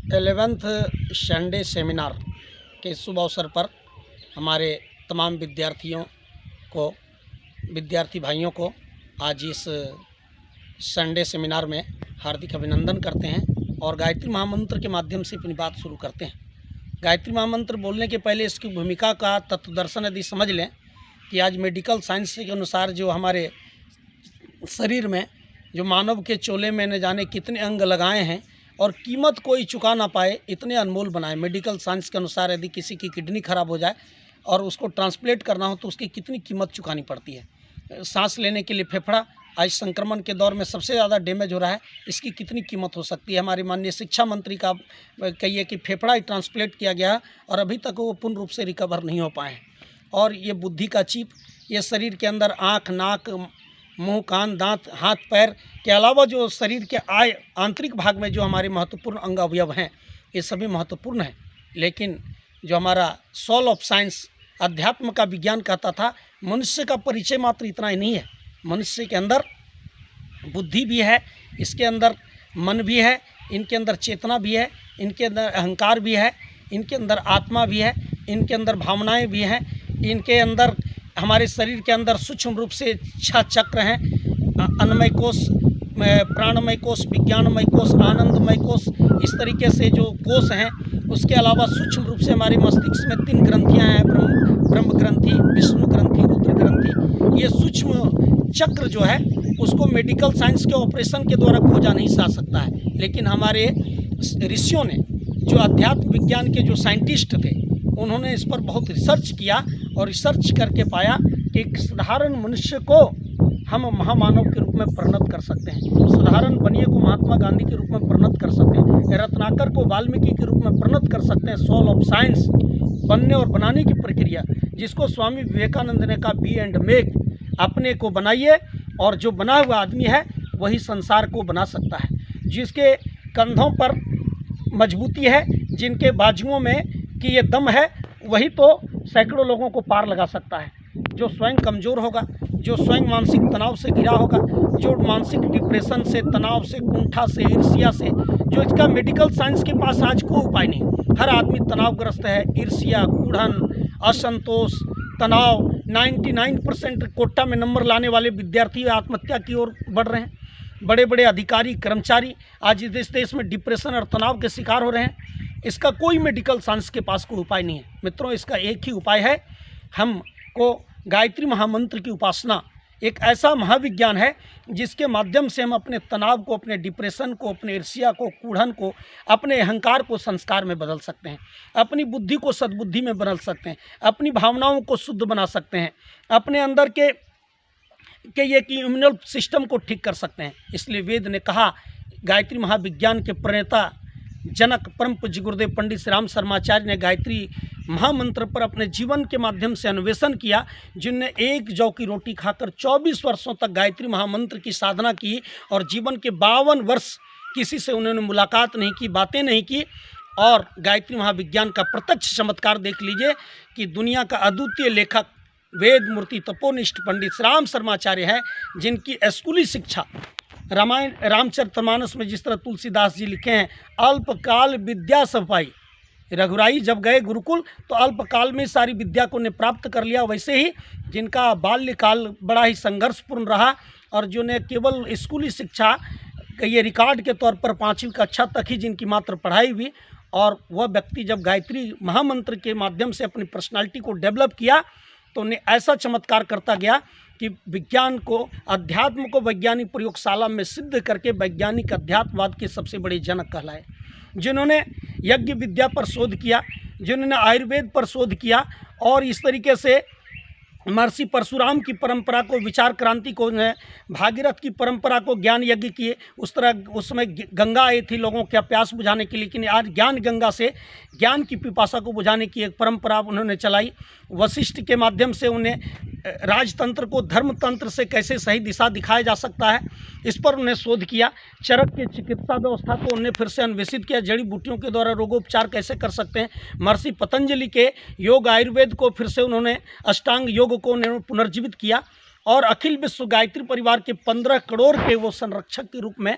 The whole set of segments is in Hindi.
11th संडे सेमिनार के शुभ अवसर पर हमारे तमाम विद्यार्थी भाइयों को आज इस संडे सेमिनार में हार्दिक अभिनंदन करते हैं और गायत्री महामंत्र के माध्यम से अपनी बात शुरू करते हैं। गायत्री महामंत्र बोलने के पहले इसकी भूमिका का तत्वदर्शन यदि समझ लें कि आज मेडिकल साइंस के अनुसार जो हमारे शरीर में जो मानव के चोले में न जाने कितने अंग लगाए हैं और कीमत कोई चुका ना पाए इतने अनमोल बनाए। मेडिकल साइंस के अनुसार यदि किसी की किडनी खराब हो जाए और उसको ट्रांसप्लेट करना हो तो उसकी कितनी कीमत चुकानी पड़ती है। सांस लेने के लिए फेफड़ा आज संक्रमण के दौर में सबसे ज़्यादा डैमेज हो रहा है, इसकी कितनी कीमत हो सकती है। हमारे माननीय शिक्षा मंत्री का कहिए कि फेफड़ा ही ट्रांसप्लेट किया गया और अभी तक वो पूर्ण रूप से रिकवर नहीं हो पाए हैं। और ये बुद्धि का चिप, ये शरीर के अंदर आँख, नाक, मुंह, कान, दांत, हाथ, पैर के अलावा जो शरीर के आंतरिक भाग में जो हमारे महत्वपूर्ण अंग अवयव हैं ये सभी महत्वपूर्ण हैं। लेकिन जो हमारा सोल ऑफ साइंस अध्यात्म का विज्ञान कहता था मनुष्य का परिचय मात्र इतना ही नहीं है। मनुष्य के अंदर बुद्धि भी है, इसके अंदर मन भी है, इनके अंदर चेतना भी है, इनके अंदर अहंकार भी है, इनके अंदर आत्मा भी है, इनके अंदर भावनाएं भी हैं, इनके अंदर हमारे शरीर के अंदर सूक्ष्म रूप से 6 चक्र हैं, अन्नमय कोश, प्राणमय कोश, विज्ञानमय कोश, आनंदमय कोश, इस तरीके से जो कोश हैं। उसके अलावा सूक्ष्म रूप से हमारे मस्तिष्क में 3 ग्रंथियां हैं, ब्रह्म ग्रंथि, विष्णु ग्रंथि, रुद्र ग्रंथि। ये सूक्ष्म चक्र जो है उसको मेडिकल साइंस के ऑपरेशन के द्वारा खोजा नहीं जा सकता है। लेकिन हमारे ऋषियों ने, जो अध्यात्म विज्ञान के जो साइंटिस्ट थे, उन्होंने इस पर बहुत रिसर्च किया और रिसर्च करके पाया कि एक साधारण मनुष्य को हम महामानव के रूप में परिणत कर सकते हैं, साधारण बनिए को महात्मा गांधी के रूप में परिणत कर सकते हैं, रत्नाकर को वाल्मीकि के रूप में परिणत कर सकते हैं। सोल ऑफ साइंस बनने और बनाने की प्रक्रिया, जिसको स्वामी विवेकानंद ने कहा बी एंड मेक, अपने को बनाइए और जो बना हुआ आदमी है वही संसार को बना सकता है। जिसके कंधों पर मजबूती है, जिनके बाजुओं में कि ये दम है, वही तो सैकड़ों लोगों को पार लगा सकता है। जो स्वयं कमज़ोर होगा, जो स्वयं मानसिक तनाव से घिरा होगा, जो मानसिक डिप्रेशन से, तनाव से, कुंठा से, ईर्ष्या से, जो इसका मेडिकल साइंस के पास आज कोई उपाय नहीं। हर आदमी तनावग्रस्त है, ईर्ष्या, कूढ़न, असंतोष, तनाव। 99% कोटा में नंबर लाने वाले विद्यार्थी आत्महत्या की ओर बढ़ रहे हैं। बड़े बड़े अधिकारी, कर्मचारी आज इस देश में डिप्रेशन और तनाव के शिकार हो रहे हैं। इसका कोई मेडिकल साइंस के पास कोई उपाय नहीं है। मित्रों, इसका एक ही उपाय है, हमको गायत्री महामंत्र की उपासना। एक ऐसा महाविज्ञान है जिसके माध्यम से हम अपने तनाव को, अपने डिप्रेशन को, अपने ईर्ष्या को, कूढ़न को, अपने अहंकार को संस्कार में बदल सकते हैं, अपनी बुद्धि को सद्बुद्धि में बदल सकते हैं, अपनी भावनाओं को शुद्ध बना सकते हैं, अपने अंदर के ये कि इम्यूनल सिस्टम को ठीक कर सकते हैं। इसलिए वेद ने कहा, गायत्री महाविज्ञान के प्रणेता जनक परम पूज्य गुरुदेव पंडित श्री राम शर्माचार्य ने गायत्री महामंत्र पर अपने जीवन के माध्यम से अन्वेषण किया, जिनने एक जौ की रोटी खाकर 24 वर्षों तक गायत्री महामंत्र की साधना की और जीवन के 52 वर्ष किसी से उन्होंने मुलाकात नहीं की, बातें नहीं की। और गायत्री महाविज्ञान का प्रत्यक्ष चमत्कार देख लीजिए कि दुनिया का अद्वितीय लेखक, वेद मूर्ति, तपोनिष्ठ पंडित श्री राम शर्माचार्य है, जिनकी स्कूली शिक्षा रामायण, रामचरितमानस में जिस तरह तुलसीदास जी लिखे हैं, अल्पकाल विद्या सब पाई। रघुराई जब गए गुरुकुल तो अल्पकाल में सारी विद्या को ने प्राप्त कर लिया। वैसे ही जिनका बाल्यकाल बड़ा ही संघर्षपूर्ण रहा और जो ने केवल स्कूली शिक्षा, ये रिकॉर्ड के तौर पर 5वीं कक्षा तक ही जिनकी मात्र पढ़ाई हुई, और वह व्यक्ति जब गायत्री महामंत्र के माध्यम से अपनी पर्सनालिटी को डेवलप किया तो उन्हें ऐसा चमत्कार करता गया कि विज्ञान को, अध्यात्म को वैज्ञानिक प्रयोगशाला में सिद्ध करके वैज्ञानिक अध्यात्मवाद के सबसे बड़े जनक कहलाए। जिन्होंने यज्ञ विद्या पर शोध किया, जिन्होंने आयुर्वेद पर शोध किया और इस तरीके से महर्षि परशुराम की परंपरा को, विचार क्रांति को, भागीरथ की परंपरा को ज्ञान यज्ञ किए। उस तरह उसमें गंगा आई थी लोगों के प्यास बुझाने के लिए, लेकिन आज ज्ञान गंगा से ज्ञान की पिपासा को बुझाने की एक परंपरा उन्होंने चलाई। वशिष्ठ के माध्यम से उन्हें राजतंत्र को धर्मतंत्र से कैसे सही दिशा दिखाया जा सकता है, इस पर उन्हें शोध किया। चरक की चिकित्सा व्यवस्था को उन्हें फिर से अन्वेषित किया, जड़ी बूटियों के द्वारा रोगोपचार कैसे कर सकते हैं। महर्षि पतंजलि के योग आयुर्वेद को फिर से उन्होंने, अष्टांग योग को उन्होंने पुनर्जीवित किया और अखिल विश्व गायत्री परिवार के 15 करोड़ के वो संरक्षक के रूप में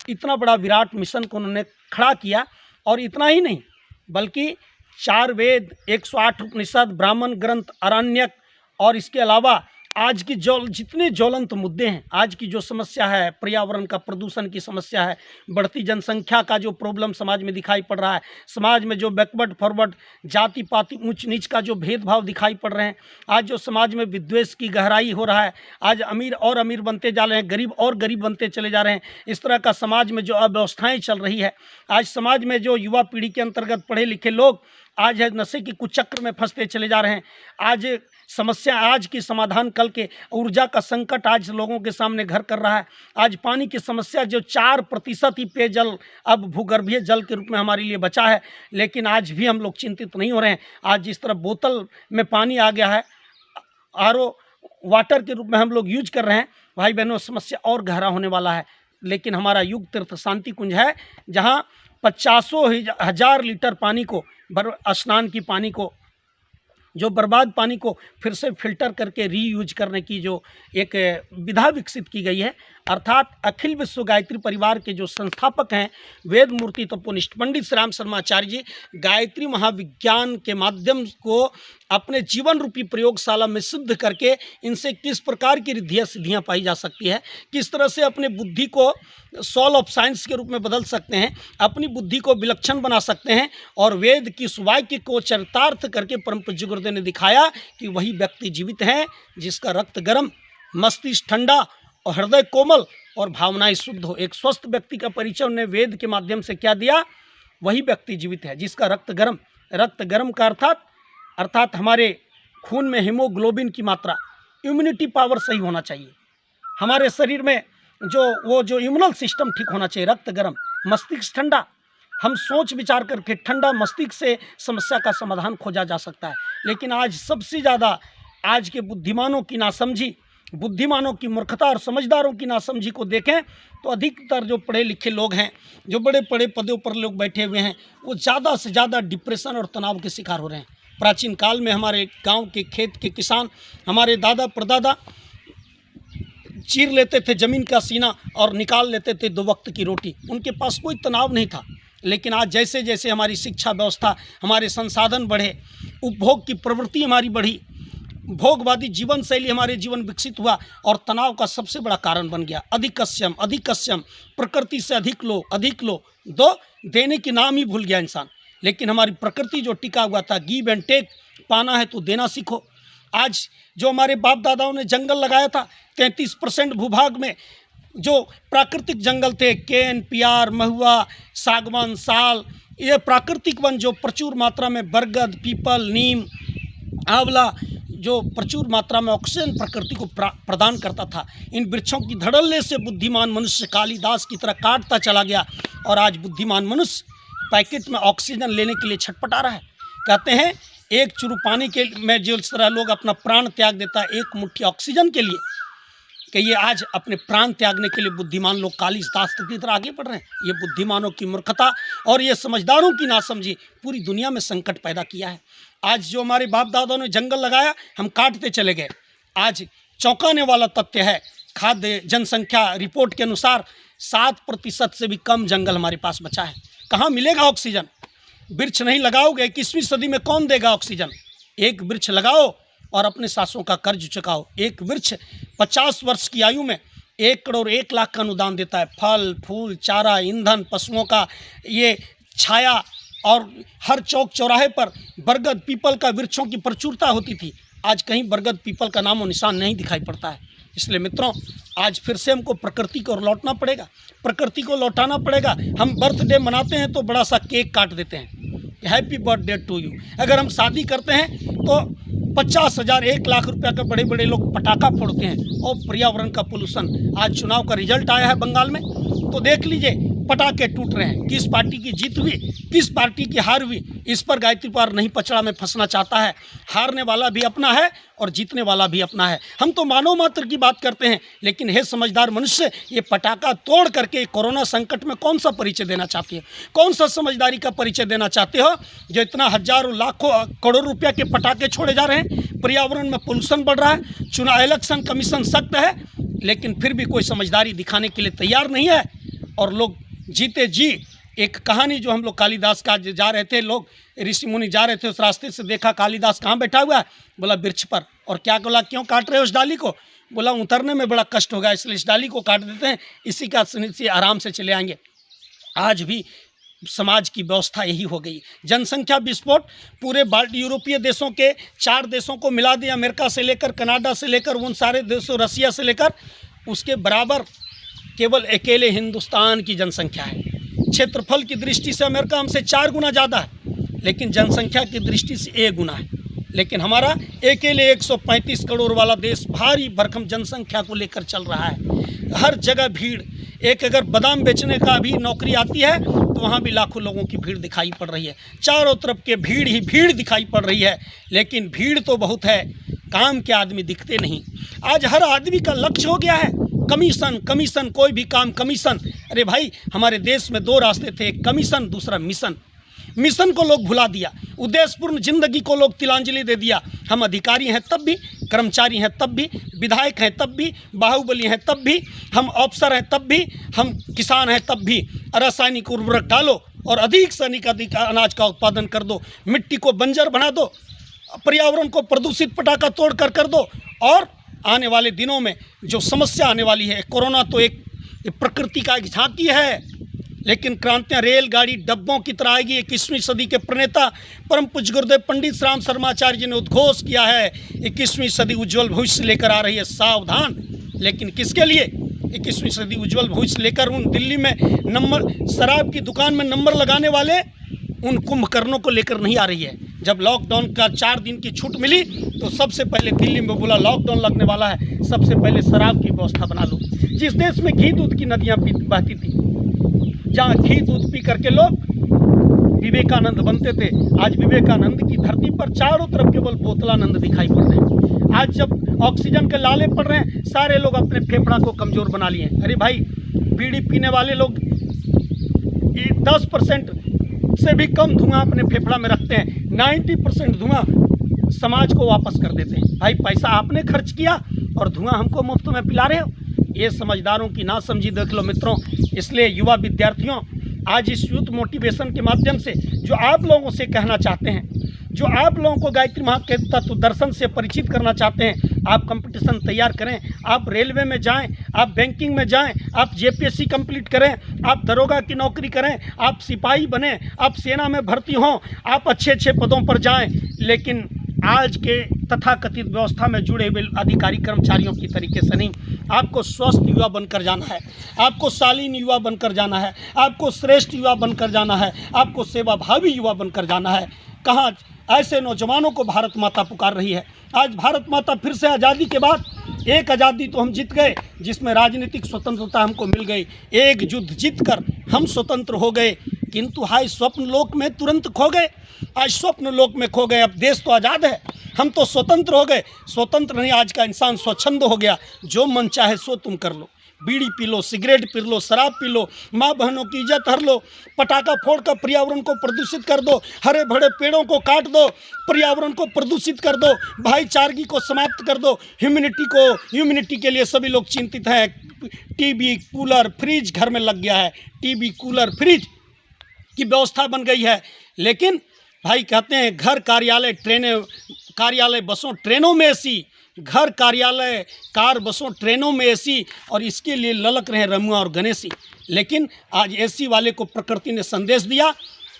इतना बड़ा विराट मिशन को उन्होंने खड़ा किया। और इतना ही नहीं, बल्कि 4 वेद, 108 उपनिषद, ब्राह्मण ग्रंथ, आरण्यक और इसके अलावा आज की जितने ज्वलंत मुद्दे हैं, आज की जो समस्या है, पर्यावरण का प्रदूषण की समस्या है, बढ़ती जनसंख्या का जो प्रॉब्लम समाज में दिखाई पड़ रहा है, समाज में जो बैकवर्ड फॉरवर्ड, जाति पाति ऊंच नीच का जो भेदभाव दिखाई पड़ रहे हैं, आज जो समाज में विद्वेष की गहराई हो रहा है, आज अमीर और अमीर बनते जा रहे हैं, गरीब और गरीब बनते चले जा रहे हैं, इस तरह का समाज में जो अव्यवस्थाएँ चल रही है, आज समाज में जो युवा पीढ़ी के अंतर्गत पढ़े लिखे लोग आज है नशे की कुचक्र में फंसते चले जा रहे हैं, आज समस्या आज की समाधान कल के, ऊर्जा का संकट आज लोगों के सामने घर कर रहा है, आज पानी की समस्या जो 4% ही पेयजल अब भूगर्भीय जल के रूप में हमारे लिए बचा है, लेकिन आज भी हम लोग चिंतित नहीं हो रहे हैं। आज जिस तरह बोतल में पानी आ गया है, आरओ वाटर के रूप में हम लोग यूज कर रहे हैं, भाई बहनों समस्या और गहरा होने वाला है। लेकिन हमारा युग तीर्थ शांति कुंज है, जहाँ 50,000 लीटर पानी को, स्नान की पानी को, जो बर्बाद पानी को फिर से फिल्टर करके रीयूज करने की जो एक विधा विकसित की गई है, अर्थात अखिल विश्व गायत्री परिवार के जो संस्थापक हैं वेद मूर्ति तपोनिष्ठ पंडित श्री राम शर्माचार्य जी, गायत्री महाविज्ञान के माध्यम को अपने जीवन रूपी प्रयोगशाला में सिद्ध करके इनसे किस प्रकार की रिद्धियाँ सिद्धियाँ पाई जा सकती है, किस तरह से अपने बुद्धि को सॉल ऑफ साइंस के रूप में बदल सकते हैं, अपनी बुद्धि को विलक्षण बना सकते हैं, और वेद की सुवाक्य को चरितार्थ करके परम पूज्य गुरुदेव ने दिखाया कि वही व्यक्ति जीवित है जिसका रक्त गर्म, मस्तिष्क ठंडा और हृदय कोमल और भावनाएं शुद्ध हो। एक स्वस्थ व्यक्ति का परिचय उन्हें वेद के माध्यम से क्या दिया, वही व्यक्ति जीवित है जिसका रक्त गर्म का अर्थात हमारे खून में हीमोग्लोबिन की मात्रा, इम्यूनिटी पावर सही होना चाहिए, हमारे शरीर में जो इम्यूनल सिस्टम ठीक होना चाहिए, रक्त गर्म, मस्तिष्क ठंडा, हम सोच विचार करके ठंडा मस्तिष्क से समस्या का समाधान खोजा जा सकता है। लेकिन आज सबसे ज़्यादा आज के बुद्धिमानों की नासमझी, बुद्धिमानों की मूर्खता और समझदारों की नासमझी को देखें तो अधिकतर जो पढ़े लिखे लोग हैं, जो बड़े बड़े पदों पर लोग बैठे हुए हैं, वो ज़्यादा से ज़्यादा डिप्रेशन और तनाव के शिकार हो रहे हैं। प्राचीन काल में हमारे गांव के खेत के किसान, हमारे दादा परदादा चीर लेते थे ज़मीन का सीना और निकाल लेते थे 2 वक्त की रोटी, उनके पास कोई तनाव नहीं था। लेकिन आज जैसे जैसे हमारी शिक्षा व्यवस्था, हमारे संसाधन बढ़े, उपभोग की प्रवृत्ति हमारी बढ़ी, भोगवादी जीवन शैली हमारे जीवन विकसित हुआ और तनाव का सबसे बड़ा कारण बन गया। अधिकस्यम, प्रकृति से अधिक लो, दो देने के नाम ही भूल गया इंसान। लेकिन हमारी प्रकृति जो टिका हुआ था, गिव एंड टेक, पाना है तो देना सीखो। आज जो हमारे बाप दादाओं ने जंगल लगाया था, 33% भूभाग में जो प्राकृतिक जंगल थे, केन, पियार, महुआ, सागवान, साल, ये प्राकृतिक वन जो प्रचुर मात्रा में बरगद, पीपल, नीम, आंवला, जो प्रचुर मात्रा में ऑक्सीजन प्रकृति को प्रदान करता था, इन वृक्षों की धड़ल्ले से बुद्धिमान मनुष्य कालिदास की तरह काटता चला गया और आज बुद्धिमान मनुष्य पैकेट में ऑक्सीजन लेने के लिए छटपटा रहा है। कहते हैं एक चुरू पानी के में जिस तरह लोग अपना प्राण त्याग देता है एक मुट्ठी ऑक्सीजन के लिए, कि ये आज अपने प्राण त्यागने के लिए बुद्धिमान लोग कालिदास की तरह आगे बढ़ रहे हैं। ये बुद्धिमानों की मूर्खता और ये समझदारों की नासमझी पूरी दुनिया में संकट पैदा किया है। आज जो हमारे बाप दादाओं ने जंगल लगाया, हम काटते चले गए। आज चौंकाने वाला तथ्य है, खाद्य जनसंख्या रिपोर्ट के अनुसार 7% से भी कम जंगल हमारे पास बचा है। कहाँ मिलेगा ऑक्सीजन? वृक्ष नहीं लगाओगे 21वीं सदी में कौन देगा ऑक्सीजन? एक वृक्ष लगाओ और अपने सांसों का कर्ज चुकाओ। एक वृक्ष 50 वर्ष की आयु में 1 करोड़ 1 लाख का अनुदान देता है। फल फूल, चारा, ईंधन, पशुओं का ये छाया, और हर चौक चौराहे पर बरगद पीपल का वृक्षों की प्रचुरता होती थी। आज कहीं बरगद पीपल का नामो निशान नहीं दिखाई पड़ता है। इसलिए मित्रों, आज फिर से हमको प्रकृति को लौटना पड़ेगा, प्रकृति को लौटाना पड़ेगा। हम बर्थडे मनाते हैं तो बड़ा सा केक काट देते हैं, हैप्पी बर्थडे टू यू। अगर हम शादी करते हैं तो 50,000 1 लाख रुपया का बड़े बड़े लोग पटाखा फोड़ते हैं। और पर्यावरण का पोल्यूशन, आज चुनाव का रिजल्ट आया है बंगाल में, तो देख लीजिए पटाखे टूट रहे हैं। किस पार्टी की जीत हुई, किस पार्टी की हार हुई, इस पर गायत्री पार नहीं पचड़ा में फंसना चाहता है। हारने वाला भी अपना है और जीतने वाला भी अपना है। हम तो मानव मात्र की बात करते हैं, लेकिन हे समझदार मनुष्य, ये पटाखा तोड़ करके कोरोना संकट में कौन सा परिचय देना चाहती है? कौन सा समझदारी का परिचय देना चाहते हो जो इतना हजारों लाखों करोड़ रुपया के पटाखे छोड़े जा रहे हैं? पर्यावरण में पोल्यूशन बढ़ रहा है, चुनाव इलेक्शन कमीशन सख्त है, लेकिन फिर भी कोई समझदारी दिखाने के लिए तैयार नहीं है। और लोग जीते जी एक कहानी जो हम लोग कालिदास का जा रहे थे, लोग ऋषि मुनि जा रहे थे, उस रास्ते से देखा कालिदास कहाँ बैठा हुआ है, बोला वृक्ष पर। और क्या बोला, क्यों काट रहे हो उस डाली को? बोला उतरने में बड़ा कष्ट होगा, इसलिए इस डाली को काट देते हैं, इसी का से आराम से चले आएंगे। आज भी समाज की व्यवस्था यही हो गई। जनसंख्या विस्फोट पूरे यूरोपीय देशों के 4 देशों को मिला दिया, अमेरिका से लेकर कनाडा से लेकर उन सारे देशों, रसिया से लेकर, उसके बराबर केवल अकेले हिंदुस्तान की जनसंख्या है। क्षेत्रफल की दृष्टि से अमेरिका हमसे 4 गुना ज़्यादा है, लेकिन जनसंख्या की दृष्टि से 1 गुना है। लेकिन हमारा अकेले 135 करोड़ वाला देश भारी भरकम जनसंख्या को लेकर चल रहा है। हर जगह भीड़, एक अगर बादाम बेचने का भी नौकरी आती है तो वहाँ भी लाखों लोगों की भीड़ दिखाई पड़ रही है। चारों तरफ के भीड़ ही भीड़ दिखाई पड़ रही है, लेकिन भीड़ तो बहुत है, काम के आदमी दिखते नहीं। आज हर आदमी का लक्ष्य हो गया है कमीशन, कमीशन, कोई भी काम कमीशन। अरे भाई, हमारे देश में 2 रास्ते थे, एक कमीशन, दूसरा मिशन। मिशन को लोग भुला दिया, उद्देश्यपूर्ण जिंदगी को लोग तिलांजलि दे दिया। हम अधिकारी हैं तब भी, कर्मचारी हैं तब भी, विधायक हैं तब भी, बाहुबली हैं तब भी, हम अफसर हैं तब भी, हम किसान हैं तब भी। रासायनिक उर्वरक डालो और अधिक से अधिक अनाज का उत्पादन कर दो, मिट्टी को बंजर बना दो, पर्यावरण को प्रदूषित पटाखा तोड़ कर दो। और आने वाले दिनों में जो समस्या आने वाली है, कोरोना तो एक प्रकृति का एक झांकी है, लेकिन क्रांतियाँ रेलगाड़ी डब्बों की तरह आएगी। 21वीं सदी के प्रणेता परम पूज्य गुरुदेव पंडित राम शर्माचार्य जी ने उद्घोष किया है, 21वीं सदी उज्जवल भविष्य लेकर आ रही है, सावधान। लेकिन किसके लिए 21वीं सदी उज्जवल भविष्य लेकर? उन दिल्ली में शराब की दुकान में नंबर लगाने वाले उन कुंभकर्णों को लेकर नहीं आ रही है। जब लॉकडाउन का 4 दिन की छूट मिली तो सबसे पहले दिल्ली में बोला लॉकडाउन लगने वाला है, सबसे पहले शराब की व्यवस्था बना लो। जिस देश में घी दूध की नदियाँ बहती थी, जहाँ घी दूध पी करके लोग विवेकानंद बनते थे, आज विवेकानंद की धरती पर चारों तरफ केवल बोतलानंद दिखाई पड़ रहे हैं। आज जब ऑक्सीजन के लाले पड़ रहे हैं, सारे लोग अपने फेफड़ा को कमज़ोर बना लिए हैं। अरे भाई, बीड़ी पीने वाले लोग 10% से भी कम धुआं अपने फेफड़ा में रखते हैं, 90% धुआं समाज को वापस कर देते हैं। भाई, पैसा आपने खर्च किया और धुआं हमको मुफ्त में पिला रहे हो। ये समझदारों की ना समझी देख लो मित्रों। इसलिए युवा विद्यार्थियों, आज इस यूथ मोटिवेशन के माध्यम से जो आप लोगों से कहना चाहते हैं, जो आप लोगों को गायत्री माँ के तत्व दर्शन से परिचित करना चाहते हैं, आप कंपटीशन तैयार करें, आप रेलवे में जाएं, आप बैंकिंग में जाएं, आप जेपीएससी कंप्लीट करें, आप दरोगा की नौकरी करें, आप सिपाही बने, आप सेना में भर्ती हों, आप अच्छे अच्छे पदों पर जाएं। लेकिन आज के तथाकथित व्यवस्था में जुड़े हुए अधिकारी कर्मचारियों की तरीके से नहीं। आपको स्वस्थ युवा बनकर जाना है, आपको शालीन युवा बनकर जाना है, आपको श्रेष्ठ युवा बनकर जाना है, आपको सेवाभावी युवा बनकर जाना है। कहाँ ऐसे नौजवानों को भारत माता पुकार रही है। आज भारत माता फिर से आज़ादी के बाद, एक आज़ादी तो हम जीत गए जिसमें राजनीतिक स्वतंत्रता हमको मिल गई, एक युद्ध जीतकर हम स्वतंत्र हो गए, किंतु हाय स्वप्न लोक में तुरंत खो गए। आज स्वप्न लोक में खो गए। अब देश तो आज़ाद है, हम तो स्वतंत्र हो गए। स्वतंत्र नहीं, आज का इंसान स्वच्छंद हो गया, जो मन चाहे सो तुम कर लो। बीड़ी P low, cigarette P low, शराब पी लो, माँ बहनों की इज्जत हर लो, पटाखा फोड़ कर पर्यावरण को प्रदूषित कर दो, हरे भरे पेड़ों को काट दो, पर्यावरण को प्रदूषित कर दो, भाईचारगी को समाप्त कर दो। ह्यूमिनिटी के लिए सभी लोग चिंतित हैं। टीवी, कूलर, फ्रिज घर में लग गया है, टीवी, कूलर, फ्रिज की व्यवस्था बन गई है। लेकिन भाई कहते हैं घर कार्यालय ट्रेनें, कार्यालय बसों ट्रेनों में एसी, घर कार्यालय कार बसों ट्रेनों में एसी, और इसके लिए ललक रहे रमुआ और गणेशी। लेकिन आज एसी वाले को प्रकृति ने संदेश दिया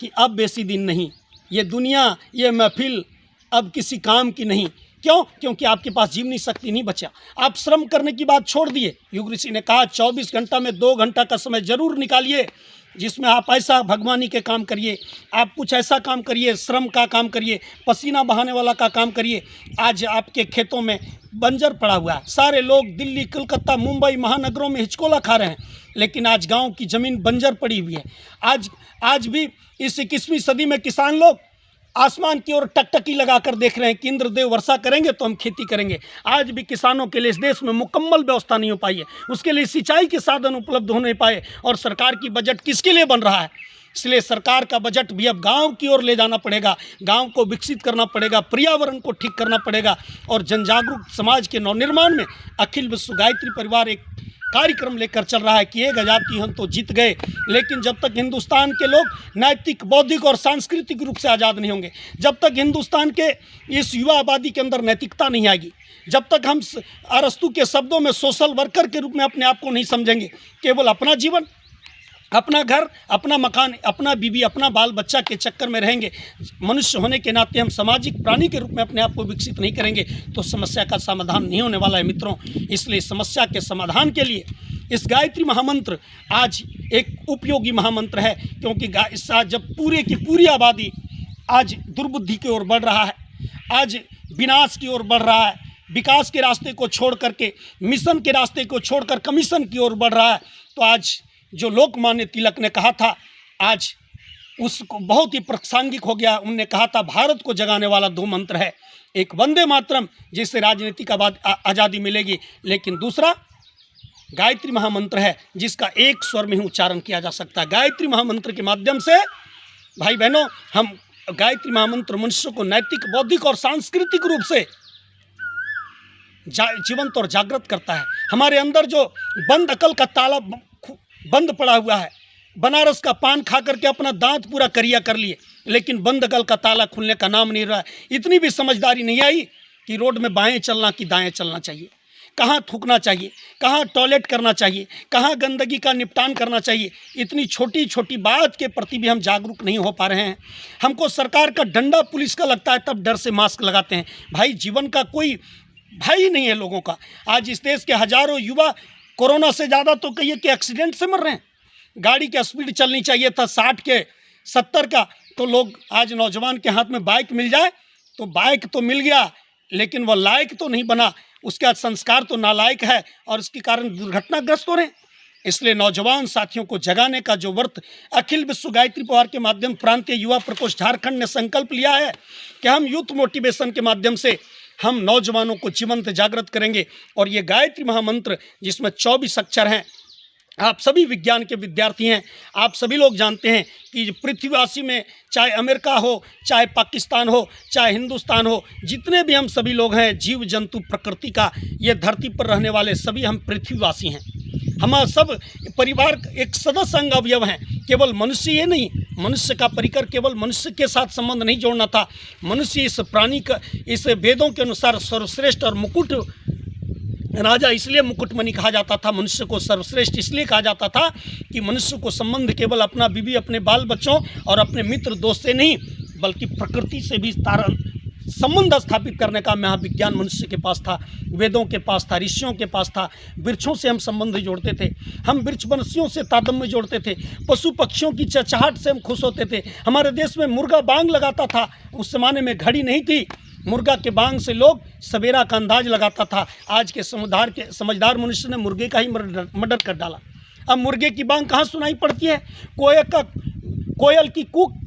कि अब बेसी दिन नहीं, ये दुनिया, ये महफिल अब किसी काम की नहीं। क्यों? क्योंकि आपके पास जीवनी शक्ति नहीं बचा। आप श्रम करने की बात छोड़ दिए। युग ऋषि ने कहा 24 घंटा में 2 घंटा का समय जरूर निकालिए जिसमें आप ऐसा भगवानी के काम करिए, आप कुछ ऐसा काम करिए, श्रम का काम करिए, पसीना बहाने वाला का काम करिए। आज आपके खेतों में बंजर पड़ा हुआ है, सारे लोग दिल्ली, कलकत्ता, मुंबई महानगरों में हिचकोला खा रहे हैं, लेकिन आज गांव की ज़मीन बंजर पड़ी हुई है। आज भी इस 21वीं सदी में किसान लोग आसमान की ओर टकटकी लगाकर देख रहे हैं कि इंद्रदेव वर्षा करेंगे तो हम खेती करेंगे। आज भी किसानों के लिए इस देश में मुकम्मल व्यवस्था नहीं हो पाई है, उसके लिए सिंचाई के साधन उपलब्ध हो नहीं पाए। और सरकार की बजट किसके लिए बन रहा है? इसलिए सरकार का बजट भी अब गांव की ओर ले जाना पड़ेगा, गांव को विकसित करना पड़ेगा, पर्यावरण को ठीक करना पड़ेगा। और जनजागरूक समाज के नवनिर्माण में अखिल विश्व गायत्री परिवार एक कार्यक्रम लेकर चल रहा है कि एक आज़ादी हम तो जीत गए, लेकिन जब तक हिंदुस्तान के लोग नैतिक, बौद्धिक और सांस्कृतिक रूप से आज़ाद नहीं होंगे, जब तक हिंदुस्तान के इस युवा आबादी के अंदर नैतिकता नहीं आएगी, जब तक हम अरस्तु के शब्दों में सोशल वर्कर के रूप में अपने आप को नहीं समझेंगे, केवल अपना जीवन, अपना घर, अपना मकान, अपना बीवी, अपना बाल बच्चा के चक्कर में रहेंगे, मनुष्य होने के नाते हम सामाजिक प्राणी के रूप में अपने आप को विकसित नहीं करेंगे, तो समस्या का समाधान नहीं होने वाला है मित्रों। इसलिए समस्या के समाधान के लिए इस गायत्री महामंत्र आज एक उपयोगी महामंत्र है, क्योंकि जब पूरे की पूरी आबादी आज दुर्बुद्धि की ओर बढ़ रहा है, आज विनाश की ओर बढ़ रहा है, विकास के रास्ते को छोड़ करके, मिशन के रास्ते को छोड़कर कमीशन की ओर बढ़ रहा है, तो आज जो लोकमान्य तिलक ने कहा था, आज उसको बहुत ही प्रासंगिक हो गया। उनने कहा था भारत को जगाने वाला 2 मंत्र है, एक वंदे मातरम जिससे राजनीतिक आज़ादी मिलेगी, लेकिन दूसरा गायत्री महामंत्र है जिसका एक स्वर में ही उच्चारण किया जा सकता है। गायत्री महामंत्र के माध्यम से भाई बहनों, हम गायत्री महामंत्र मनुष्य को नैतिक, बौद्धिक और सांस्कृतिक रूप से जीवंत और जागृत करता है। हमारे अंदर जो बंद अकल का ताला बंद पड़ा हुआ है, बनारस का पान खा करके अपना दांत पूरा करिया कर लिए, लेकिन बंद अकल का ताला खुलने का नाम नहीं रहा। इतनी भी समझदारी नहीं आई कि रोड में बाएं चलना कि दाएं चलना चाहिए, कहाँ थूकना चाहिए, कहाँ टॉयलेट करना चाहिए, कहाँ गंदगी का निपटान करना चाहिए। इतनी छोटी छोटी बात के प्रति भी हम जागरूक नहीं हो पा रहे हैं। हमको सरकार का डंडा पुलिस का लगता है, तब डर से मास्क लगाते हैं। भाई जीवन का कोई भय नहीं है लोगों का। आज इस देश के हजारों युवा कोरोना से ज़्यादा तो कहिए कि एक्सीडेंट से मर रहे हैं। गाड़ी की स्पीड चलनी चाहिए था 60 के 70 का, तो लोग आज नौजवान के हाथ में बाइक मिल जाए तो बाइक तो मिल गया, लेकिन वह लायक तो नहीं बना, उसका संस्कार तो नालायक है और इसके कारण दुर्घटनाग्रस्त हो रहे हैं। इसलिए नौजवान साथियों को जगाने का जो व्रत अखिल विश्व गायत्री परिवार के माध्यम प्रांतीय युवा प्रकोष्ठ झारखंड ने संकल्प लिया है कि हम यूथ मोटिवेशन के माध्यम से हम नौजवानों को जीवंत जागृत करेंगे। और ये गायत्री महामंत्र जिसमें 24 अक्षर हैं, आप सभी विज्ञान के विद्यार्थी हैं, आप सभी लोग जानते हैं कि पृथ्वीवासी में चाहे अमेरिका हो, चाहे पाकिस्तान हो, चाहे हिंदुस्तान हो, जितने भी हम सभी लोग हैं, जीव जंतु प्रकृति का, ये धरती पर रहने वाले सभी हम पृथ्वीवासी हैं। हम सब परिवार एक सदस्य अंग अवयव हैं। केवल मनुष्य ये नहीं, मनुष्य का परिकर केवल मनुष्य के साथ संबंध नहीं जोड़ना था। मनुष्य इस प्राणी का, इस वेदों के अनुसार सर्वश्रेष्ठ और मुकुट राजा इसलिए मुकुटमणि कहा जाता था। मनुष्य को सर्वश्रेष्ठ इसलिए कहा जाता था कि मनुष्य को संबंध केवल अपना बीवी, अपने बाल बच्चों और अपने मित्र दोस्त से नहीं, बल्कि प्रकृति से भी संबंध स्थापित करने का महाविज्ञान मनुष्य के पास था, वेदों के पास था, ऋषियों के पास था। वृक्षों से हम संबंध जोड़ते थे, हम वृक्ष वंशियों से तादम्य जोड़ते थे, पशु पक्षियों की चहचहाट से हम खुश होते थे। हमारे देश में मुर्गा बांग लगाता था, उस जमाने में घड़ी नहीं थी, मुर्गा के बांग से लोग सवेरा का अंदाज लगाता था। आज के समझदार मनुष्य ने मुर्गे का ही मर्डर कर डाला। अब मुर्गे की बांग कहाँ सुनाई पड़ती है? कोयल की कूक।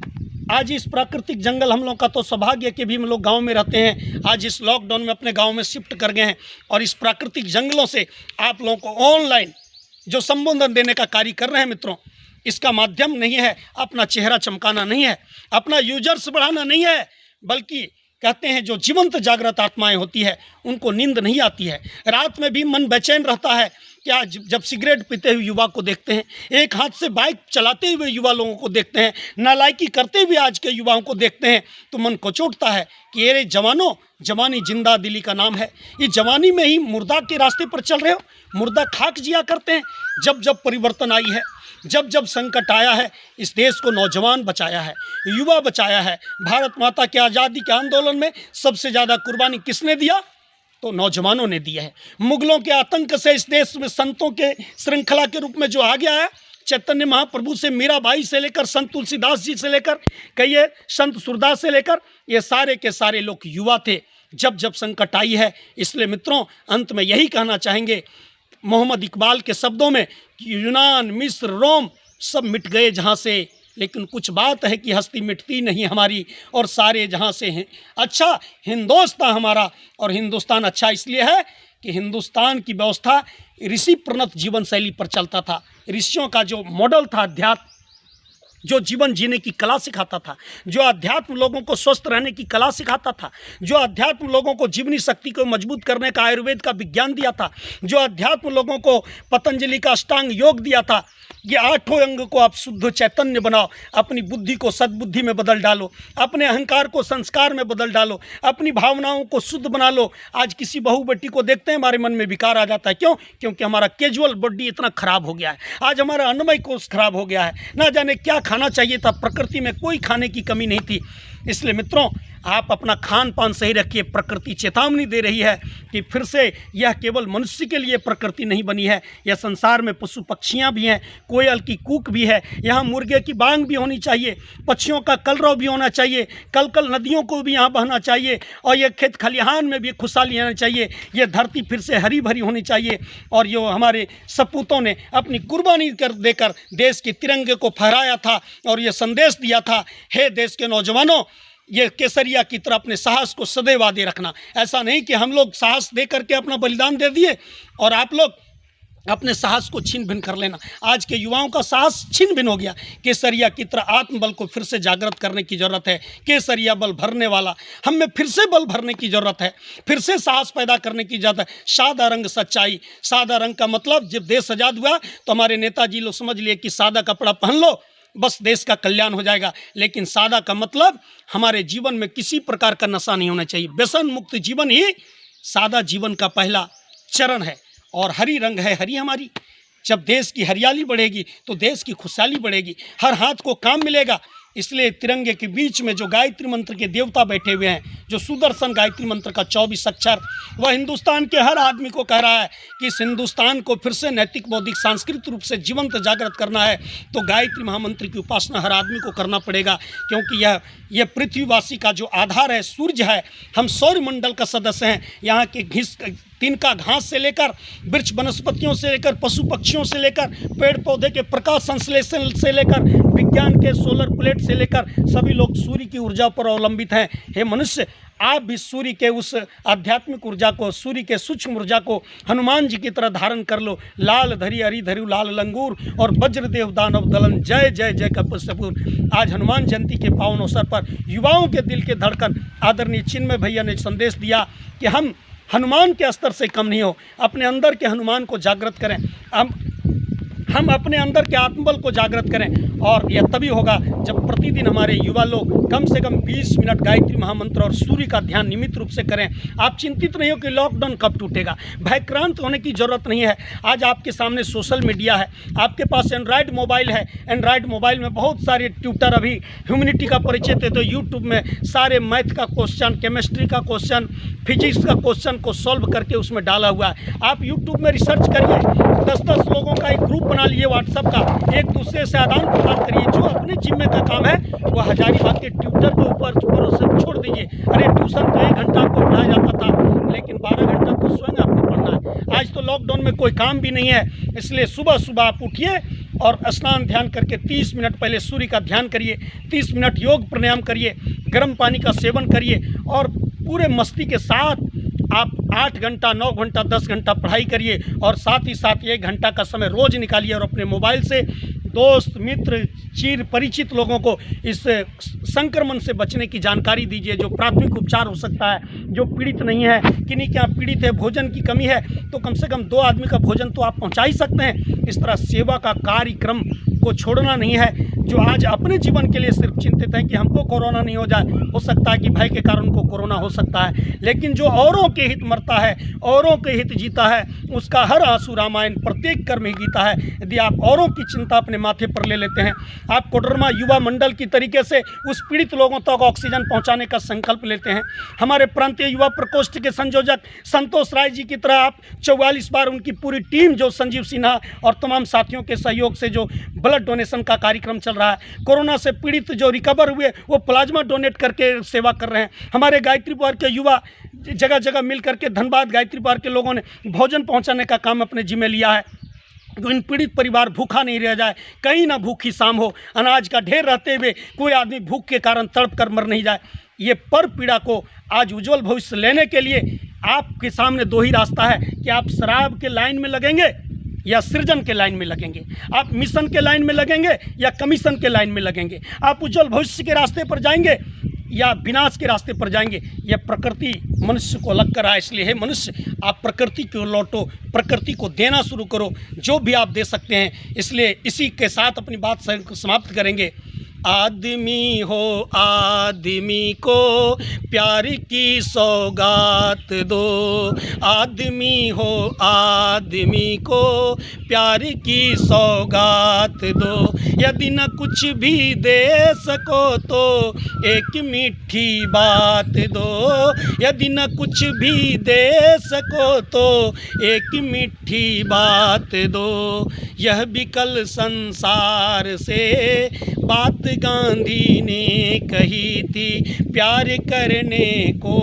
आज इस प्राकृतिक जंगल हम लोग का तो सौभाग्य कि भी हम लोग गांव में रहते हैं। आज इस लॉकडाउन में अपने गांव में शिफ्ट कर गए हैं और इस प्राकृतिक जंगलों से आप लोगों को ऑनलाइन जो संबोधन देने का कार्य कर रहे हैं मित्रों, इसका माध्यम नहीं है अपना चेहरा चमकाना, नहीं है अपना यूजर्स बढ़ाना, नहीं है, बल्कि कहते हैं जो जीवंत जागृत आत्माएं होती है उनको नींद नहीं आती है, रात में भी मन बेचैन रहता है। क्या जब सिगरेट पीते हुए युवा को देखते हैं, एक हाथ से बाइक चलाते हुए युवा लोगों को देखते हैं, नालायकी करते हुए आज के युवाओं को देखते हैं, तो मन को चोटता है कि ये जवानों, जवानी जिंदा दिली का नाम है। ये जवानी में ही मुर्दा के रास्ते पर चल रहे हो, मुर्दा खाक जिया करते हैं। जब जब परिवर्तन आई है, जब जब संकट आया है, इस देश को नौजवान बचाया है, युवा बचाया है। भारत माता के आज़ादी के आंदोलन में सबसे ज़्यादा कुर्बानी किसने दिया? तो नौजवानों ने दिया है। मुगलों के आतंक से इस देश में संतों के श्रृंखला के रूप में जो आ गया है, चैतन्य महाप्रभु से मीराबाई से लेकर संत तुलसीदास जी से लेकर कहिए संत सूरदास से लेकर, ये सारे के सारे लोग युवा थे जब जब संकट आई है। इसलिए मित्रों, अंत में यही कहना चाहेंगे मोहम्मद इकबाल के शब्दों में कि यूनान, मिस्र, रोम सब मिट गए जहाँ से, लेकिन कुछ बात है कि हस्ती मिटती नहीं हमारी, और सारे जहाँ से हैं अच्छा हिंदुस्तान हमारा। और हिंदुस्तान अच्छा इसलिए है कि हिंदुस्तान की व्यवस्था ऋषि प्रणत जीवन शैली पर चलता था। ऋषियों का जो मॉडल था अध्यात्म, जो जीवन जीने की कला सिखाता था, जो अध्यात्म लोगों को स्वस्थ रहने की कला सिखाता था, जो अध्यात्म लोगों को जीवनी शक्ति को मजबूत करने का आयुर्वेद का विज्ञान दिया था, जो अध्यात्म लोगों को पतंजलि का अष्टांग योग दिया था। ये 8 अंग को आप शुद्ध चैतन्य बनाओ, अपनी बुद्धि को सद्बुद्धि में बदल डालो, अपने अहंकार को संस्कार में बदल डालो, अपनी भावनाओं को शुद्ध बना लो। आज किसी बहू बेटी को देखते हैं हमारे मन में विकार आ जाता है। क्यों? क्योंकि हमारा कैजुअल बॉडी इतना खराब हो गया है। आज हमारा अन्नमय कोष खराब हो गया है। ना जाने क्या खाना चाहिए था, प्रकृति में कोई खाने की कमी नहीं थी। इसलिए मित्रों, आप अपना खान पान सही रखिए। प्रकृति चेतावनी दे रही है कि फिर से यह केवल मनुष्य के लिए प्रकृति नहीं बनी है, यह संसार में पशु पक्षियाँ भी हैं, कोयल की कूक भी है, यहाँ मुर्गे की बांग भी होनी चाहिए, पक्षियों का कलरव भी होना चाहिए, कल नदियों को भी यहाँ बहना चाहिए, और ये खेत खलिहान में भी खुशहाली आना चाहिए। ये धरती फिर से हरी भरी होनी चाहिए। और जो हमारे सपूतों ने अपनी कुर्बानी देकर देश के तिरंगे को फहराया था और ये संदेश दिया था, हे देश के नौजवानों, ये केसरिया की तरह अपने साहस को सदैव आगे रखना। ऐसा नहीं कि हम लोग साहस दे करके अपना बलिदान दे दिए और आप लोग अपने साहस को छीन भिन कर लेना। आज के युवाओं का साहस छीन भिन हो गया। केसरिया की तरह आत्मबल को फिर से जागृत करने की ज़रूरत है। केसरिया बल भरने वाला, हम में फिर से बल भरने की ज़रूरत है, फिर से साहस पैदा करने की ज़रूरत है। सादा रंग सच्चाई, सादा रंग का मतलब जब देश आज़ाद हुआ तो हमारे नेताजी लोग समझ लिए कि सादा कपड़ा पहन लो बस देश का कल्याण हो जाएगा। लेकिन सादा का मतलब हमारे जीवन में किसी प्रकार का नशा नहीं होना चाहिए। व्यसन मुक्त जीवन ही सादा जीवन का पहला चरण है। और हरी रंग है हरी हमारी। जब देश की हरियाली बढ़ेगी तो देश की खुशहाली बढ़ेगी, हर हाथ को काम मिलेगा। इसलिए तिरंगे के बीच में जो गायत्री मंत्र के देवता बैठे हुए हैं, जो सुदर्शन गायत्री मंत्र का 24 अक्षर, वह हिंदुस्तान के हर आदमी को कह रहा है कि इस हिंदुस्तान को फिर से नैतिक, बौद्धिक, सांस्कृतिक रूप से जीवंत जागृत करना है तो गायत्री महामंत्र की उपासना हर आदमी को करना पड़ेगा। क्योंकि यह पृथ्वीवासी का जो आधार है, सूर्य है। हम सौरमंडल का सदस्य हैं। यहाँ के तिनका घास से लेकर वृक्ष वनस्पतियों से लेकर पशु पक्षियों से लेकर पेड़ पौधे के प्रकाश संश्लेषण से लेकर विज्ञान के सोलर प्लेट से लेकर सभी लोग सूर्य की ऊर्जा पर अवलंबित हैं। हे मनुष्य, आप भी सूर्य के उस आध्यात्मिक ऊर्जा को, सूर्य के सूक्ष्म ऊर्जा को हनुमान जी की तरह धारण कर लो। लाल धरी हरी धरी लाल लंगूर और वज्रदेव दानव दलन, जय जय जय कपस्तपूर। आज हनुमान जयंती के पावन अवसर पर युवाओं के दिल के धड़कन आदरणीय चिन्मय भैया ने संदेश दिया कि हम हनुमान के स्तर से कम नहीं हो, अपने अंदर के हनुमान को जागृत करें, हम अपने अंदर के आत्मबल को जागृत करें। और यह तभी होगा जब प्रतिदिन हमारे युवा लोग कम से कम 20 मिनट गायत्री महामंत्र और सूर्य का ध्यान नियमित रूप से करें। आप चिंतित नहीं हो कि लॉकडाउन कब टूटेगा, भयक्रांत होने की ज़रूरत नहीं है। आज आपके सामने सोशल मीडिया है, आपके पास एंड्रॉयड मोबाइल है। एंड्रॉयड मोबाइल में बहुत सारे ट्यूटर, अभी ह्यूमैनिटी का परिचय थे तो यूट्यूब में सारे मैथ का क्वेश्चन, केमिस्ट्री का क्वेश्चन, फिजिक्स का क्वेश्चन को सॉल्व करके उसमें डाला हुआ है। आप यूट्यूब में रिसर्च करिए, 10-10 लोगों का एक ग्रुप बना लिए व्हाट्सएप का, एक दूसरे से आदान प्रदान करिए। जो अपने जिम्मे का काम है वो हजारीबाग के ट्यूटर के ऊपर भरोसे छोड़ दीजिए। अरे ट्यूशन तो 1 घंटा आपको पढ़ाया जाता था, लेकिन 12 घंटा तो स्वयं आपको पढ़ना है। आज तो लॉकडाउन में कोई काम भी नहीं है, इसलिए सुबह सुबह आप उठिए और स्नान ध्यान करके 30 मिनट पहले सूर्य का ध्यान करिए, 30 मिनट योग प्राणायाम करिए, गर्म पानी का सेवन करिए और पूरे मस्ती के साथ आप 8 घंटा, 9 घंटा, 10 घंटा पढ़ाई करिए। और साथ ही साथ 1 घंटा का समय रोज़ निकालिए और अपने मोबाइल से दोस्त, मित्र, चिर परिचित लोगों को इस संक्रमण से बचने की जानकारी दीजिए। जो प्राथमिक उपचार हो सकता है, जो पीड़ित नहीं है, किन्हीं क्या पीड़ित है, भोजन की कमी है तो कम से कम 2 आदमी का भोजन तो आप पहुंचा ही सकते हैं। इस तरह सेवा का कार्यक्रम को छोड़ना नहीं है। जो आज अपने जीवन के लिए सिर्फ चिंतित है कि हमको कोरोना नहीं हो जाए, हो सकता है कि भय के कारण उनको कोरोना हो सकता है, लेकिन जो औरों के हित मरता है, औरों के हित जीता है, उसका हर आंसू रामायण, प्रत्येक कर्म ही गीता है। यदि आप औरों की चिंता अपने माथे पर ले लेते हैं, आप कोडरमा युवा मंडल की तरीके से उस पीड़ित लोगों तक ऑक्सीजन पहुंचाने का संकल्प लेते हैं। हमारे प्रांतीय युवा प्रकोष्ठ के संयोजक संतोष राय जी की तरह आप 44 बार उनकी पूरी टीम, जो संजीव सिन्हा और तमाम साथियों के सहयोग से जो ब्लड डोनेशन का कार्यक्रम चल रहा है, कोरोना से पीड़ित जो रिकवर हुए वो प्लाज्मा डोनेट करके सेवा कर रहे हैं। हमारे गायत्री परिवार के युवा जगह जगह मिल करके, धनबाद गायत्री परिवार के लोगों ने भोजन पहुंचाने का काम अपने जिम्मे लिया है। तो इन पीड़ित परिवार भूखा नहीं रह जाए, कहीं ना भूखी शाम हो, अनाज का ढेर रहते हुए कोई आदमी भूख के कारण तड़प कर मर नहीं जाए। ये पर पीड़ा को आज उज्जवल भविष्य लेने के लिए आपके सामने 2 ही रास्ता है कि आप शराब के लाइन में लगेंगे या सृजन के लाइन में लगेंगे, आप मिशन के लाइन में लगेंगे या कमीशन के लाइन में लगेंगे, आप उज्जवल भविष्य के रास्ते पर जाएंगे या विनाश के रास्ते पर जाएंगे। यह प्रकृति मनुष्य को अलग करा है। इसलिए हे मनुष्य, आप प्रकृति को लौटो, प्रकृति को देना शुरू करो जो भी आप दे सकते हैं। इसलिए इसी के साथ अपनी बात समाप्त करेंगे। आदमी हो आदमी को प्यार की सौगात दो, आदमी हो आदमी को प्यार की सौगात दो। यदि न कुछ भी दे सको तो एक मीठी बात दो, यदि न कुछ भी दे सको तो एक मीठी बात दो। यह भी कल संसार से बात गांधी ने कही थी, प्यार करने को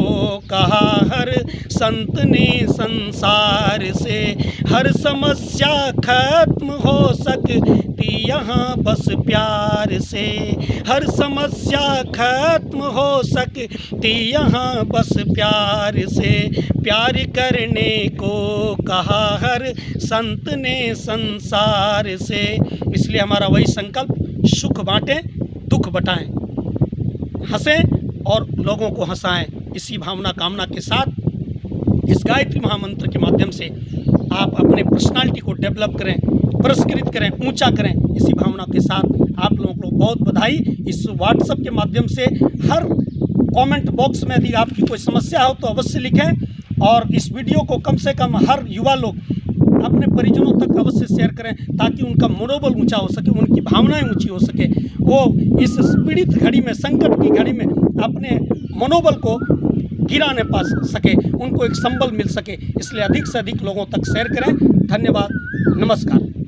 कहा हर संत ने संसार से। हर समस्या खत्म हो सकती यहाँ बस प्यार से, हर समस्या खत्म हो सकती यहाँ बस प्यार से। प्यार करने को कहा हर संत ने संसार से। इसलिए हमारा वही संकल्प, सुख बांटें दुख बटाएं, हंसें और लोगों को हंसाएं। इसी भावना कामना के साथ इस गायत्री महामंत्र के माध्यम से आप अपने पर्सनालिटी को डेवलप करें, पुरस्कृत करें, ऊंचा करें। इसी भावना के साथ आप लोगों को बहुत बधाई। इस व्हाट्सएप के माध्यम से हर कमेंट बॉक्स में यदि आपकी कोई समस्या हो तो अवश्य लिखें, और इस वीडियो को कम से कम हर युवा लोग अपने परिजनों तक अवश्य शेयर करें, ताकि उनका मनोबल ऊंचा हो सके, उनकी भावनाएं ऊंची हो सके, वो इस पीड़ित घड़ी में, संकट की घड़ी में अपने मनोबल को गिरा न पा सके, उनको एक संबल मिल सके। इसलिए अधिक से अधिक लोगों तक शेयर करें। धन्यवाद, नमस्कार।